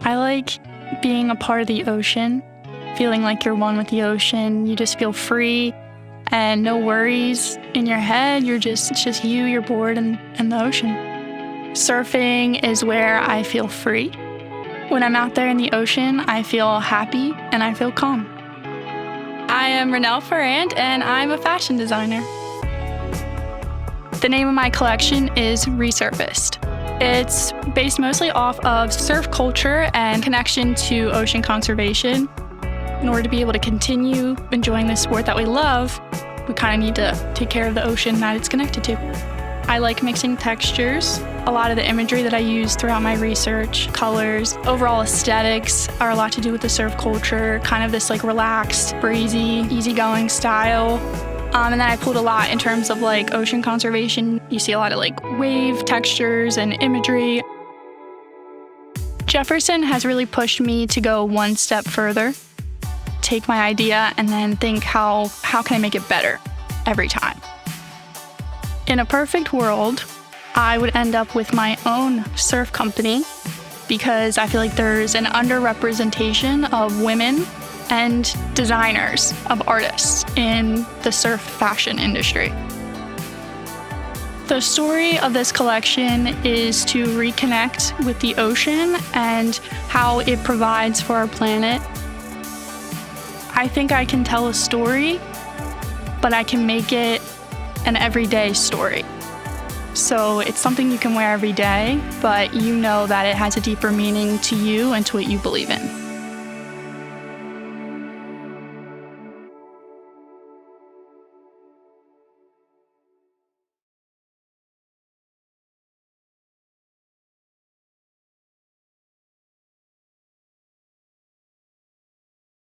I like being a part of the ocean, feeling like you're one with the ocean. You just feel free and no worries in your head. It's just you, your board, and the ocean. Surfing is where I feel free. When I'm out there in the ocean, I feel happy and I feel calm. I am Renel Forand, and I'm a fashion designer. The name of my collection is Resurfaced. It's based mostly off of surf culture and connection to ocean conservation. In order to be able to continue enjoying this sport that we love, we kind of need to take care of the ocean that it's connected to. I like mixing textures. A lot of the imagery that I use throughout my research, colors, overall aesthetics are a lot to do with the surf culture, kind of this like relaxed, breezy, easygoing style. And then I pulled a lot in terms of like ocean conservation. You see a lot of like wave textures and imagery. Jefferson has really pushed me to go one step further, take my idea and then think how can I make it better every time. In a perfect world, I would end up with my own surf company because I feel like there's an underrepresentation of women and designers, of artists in the surf fashion industry. The story of this collection is to reconnect with the ocean and how it provides for our planet. I think I can tell a story, but I can make it an everyday story. So it's something you can wear every day, but you know that it has a deeper meaning to you and to what you believe in.